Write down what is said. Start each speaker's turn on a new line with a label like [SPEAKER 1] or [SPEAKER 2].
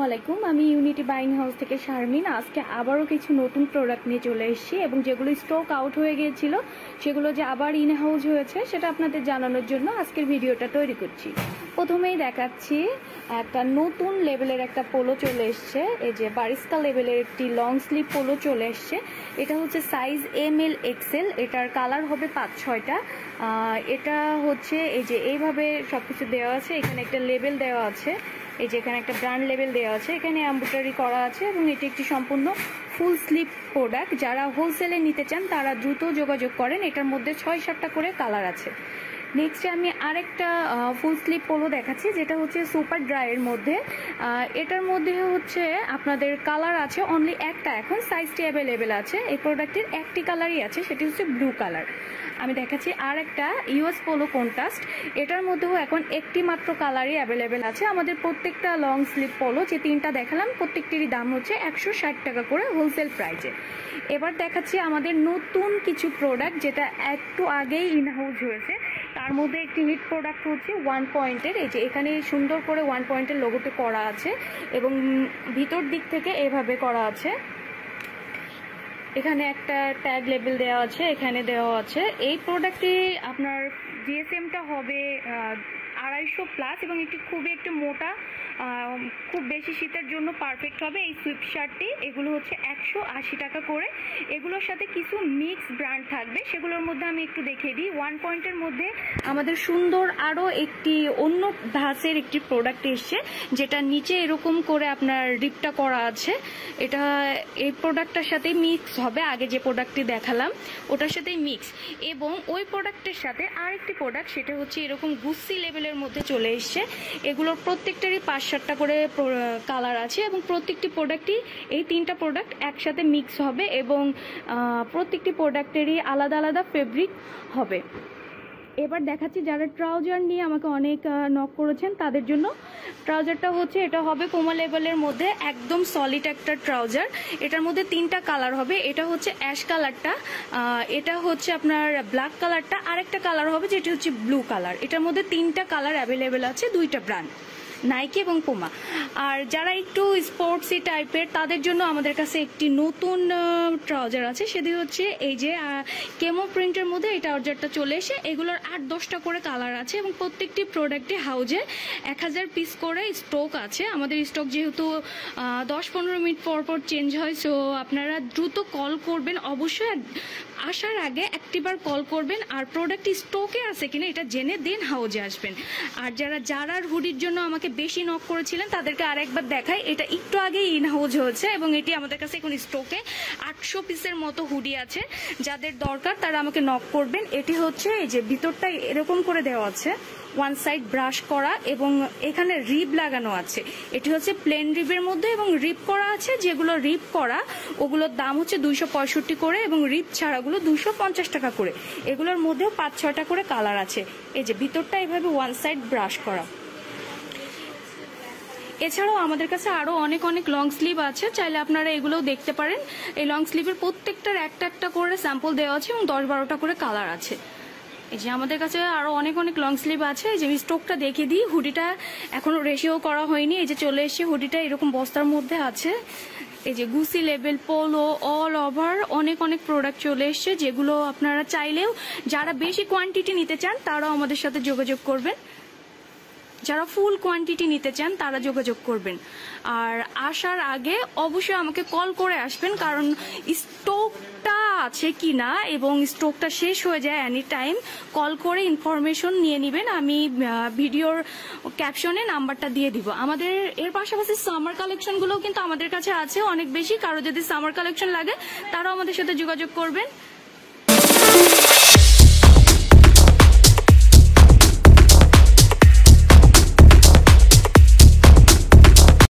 [SPEAKER 1] আলাইকুম, আমি unity buying house থেকে শারমিন। আজকে আবারও কিছু নতুন প্রোডাক্ট নিয়ে চলে এসেছি এবং যেগুলো স্টক আউট হয়ে গিয়েছিল সেগুলো যে আবার ইন হাউস হয়েছে সেটা আপনাদের জানানোর জন্য আজকের ভিডিওটা তৈরি করছি। প্রথমেই দেখাচ্ছি একটা নতুন লেভেলের একটা পোলো চলে এসছে। এই যে বারিস্কা লেভেলের একটি লং স্লিভ পোলো চলে এসছে। এটা হচ্ছে সাইজ ML XL, এটার কালার হবে 5-6টা। এটা হচ্ছে এই যে এইভাবে সবকিছু দেওয়া আছে, এখানে একটা লেবেল দেওয়া আছে, এই যে এখানে একটা ব্র্যান্ড লেবেল দেওয়া আছে, এখানে এমব্রয়ডারি করা আছে এবং এটি একটি সম্পূর্ণ ফুল স্লিভ প্রোডাক্ট। যারা হোলসেলে নিতে চান তারা দ্রুত যোগাযোগ করেন। এটার মধ্যে 6-7টা করে কালার আছে। নেক্সটে আমি আরেকটা ফুল স্লিভ পোলো দেখাচ্ছি, যেটা হচ্ছে সুপার ড্রাইয়ের মধ্যে। এটার মধ্যে হচ্ছে আপনাদের কালার আছে অনলি একটা, এখন সাইজটি অ্যাভেলেবেল আছে। এই প্রোডাক্টের একটি কালারই আছে, সেটি হচ্ছে ব্লু কালার। আমি দেখাচ্ছি আর একটা US পোলো কন্ট্রাস্ট, এটার মধ্যেও এখন একটি মাত্র কালারই অ্যাভেলেবেল আছে। আমাদের প্রত্যেকটা লং স্লিভ পোলো যে 3টা দেখালাম প্রত্যেকটিরই দাম হচ্ছে 160 টাকা করে হোলসেল প্রাইজে। এবার দেখাচ্ছি আমাদের নতুন কিছু প্রোডাক্ট যেটা একটু আগেই ইনহাউস হয়েছে। তার মধ্যে একটি হিট প্রোডাক্ট হচ্ছে 1 পয়েন্টের। এই যে এখানে সুন্দর করে 1 পয়েন্টের লোগোতে করা আছে এবং ভিতর দিক থেকে এভাবে করা আছে। এখানে একটা ট্যাগ লেবেল দেওয়া আছে, এখানে দেওয়া আছে। এই প্রোডাক্টটি আপনার GSM-টা হবে 250+ এবং এটি খুবই একটু মোটা, খুব বেশি শীতের জন্য পারফেক্ট হবে। এই SweatShirt-টি এগুলো হচ্ছে 180 টাকা করে। এগুলোর সাথে কিছু মিক্স ব্র্যান্ড থাকবে, সেগুলোর মধ্যে আমি একটু দেখিয়ে দিই। 1 পয়েন্টের মধ্যে আমাদের সুন্দর আরও একটি অন্য ধাঁচের একটি প্রোডাক্ট এসছে, যেটা নিচে এরকম করে আপনার রিপটা করা আছে। এটা এই প্রোডাক্টটার সাথে মিক্স হবে, আগে যে প্রোডাক্টটি দেখালাম ওটার সাথেই মিক্স। এবং ওই প্রোডাক্টের সাথে আরেকটি প্রোডাক্ট, সেটা হচ্ছে এরকম গুচ্ছি লেভেলের মধ্যে চলে এসছে। এগুলোর প্রত্যেকটারই 5-7টা করে কালার আছে এবং প্রত্যেকটি প্রোডাক্টই, এই 3টা প্রোডাক্ট একসাথে মিক্স হবে এবং প্রত্যেকটি প্রোডাক্টেরই আলাদা আলাদা ফেব্রিক হবে। এবার দেখাচ্ছি যারা ট্রাউজার নিয়ে আমাকে অনেক নক করেছেন তাদের জন্য। ট্রাউজারটা হচ্ছে এটা হবে কোমা লেভেলের মধ্যে, একদম সলিড একটা ট্রাউজার। এটার মধ্যে 3টা কালার হবে। এটা হচ্ছে অ্যাশ কালারটা, এটা হচ্ছে আপনার ব্ল্যাক কালারটা, আরেকটা কালার হবে যেটি হচ্ছে ব্লু কালার। এটার মধ্যে 3টা কালার অ্যাভেলেবেল আছে, 2টা ব্র্যান্ড, নাইকি এবং পুমা। আর যারা একটু স্পোর্টসি টাইপের তাদের জন্য আমাদের কাছে একটি নতুন ট্রাউজার আছে, সেটি হচ্ছে এই যে কেমো প্রিন্টের মধ্যে এই ট্রাউজারটা চলে এসে। এগুলোর 8-10টা করে কালার আছে এবং প্রত্যেকটি প্রোডাক্টে হাউজে 1000 পিস করে স্টক আছে। আমাদের স্টক যেহেতু 10-15 মিনিট পর পর চেঞ্জ হয়, সো আপনারা দ্রুত কল করবেন, অবশ্যই আসার আগে একটিবার কল করবেন আর প্রোডাক্ট স্টকে আছে কিনা এটা জেনে দেন হাউজে আসবেন। আর যারা হুডির জন্য আমাকে বেশি নক করেছিলেন তাদেরকে আরেকবার দেখাই, এটা একটু আগেই ইন হাউজ হয়েছে এবং এটি আমাদের কাছে এখন স্টকে 800 পিসের মতো হুডি আছে। যাদের দরকার তারা আমাকে নক করবেন। এটি হচ্ছে এই যে ভিতরটা এরকম করে দেওয়া আছে, 1 সাইড ব্রাশ করা এবং এখানে রিব লাগানো আছে। এটি হচ্ছে প্লেন রিবের মধ্যে এবং রিব করা আছে। যেগুলো রিব করা ওগুলোর দাম হচ্ছে 265 করে এবং রিব ছাড়াগুলো 250 টাকা করে। এগুলোর মধ্যেও 5-6টা করে কালার আছে। এই যে ভিতরটা এভাবে 1 সাইড ব্রাশ করা। এছাড়াও আমাদের কাছে আরও অনেক লং স্লিভ আছে, চাইলে আপনারা এগুলোও দেখতে পারেন। এই লং স্লিভের প্রত্যেকটার একটা করে স্যাম্পল দেওয়া আছে এবং 10-12টা করে কালার আছে। এই যে আমাদের কাছে আরও অনেক লং স্লিভ আছে। এই যে আমি স্টকটা দেখিয়ে দিই, হুডিটা এখনও রেশিও করা হয়নি। এই যে চলে এসে হুডিটা এরকম বস্তার মধ্যে আছে। এই যে Gucci level polo all over অনেক প্রোডাক্ট চলে এসছে, যেগুলো আপনারা চাইলেও যারা বেশি কোয়ান্টিটি নিতে চান তারাও আমাদের সাথে যোগাযোগ করবেন। যারা ফুল কোয়ান্টিটি নিতে চান তারা যোগাযোগ করবেন। আর আসার আগে অবশ্যই আমাকে কল করে আসবেন, কারণ স্টকটা আছে কি না এবং স্টকটা শেষ হয়ে যায় এনি টাইম, কল করে ইনফরমেশন নিয়ে নেবেন। আমি ভিডিওর ক্যাপশনে নাম্বারটা দিয়ে দিব। আমাদের এর পাশাপাশি সামার কালেকশনগুলোও কিন্তু আমাদের কাছে আছে অনেক বেশি। কারো যদি সামার কালেকশন লাগে তারাও আমাদের সাথে যোগাযোগ করবেন।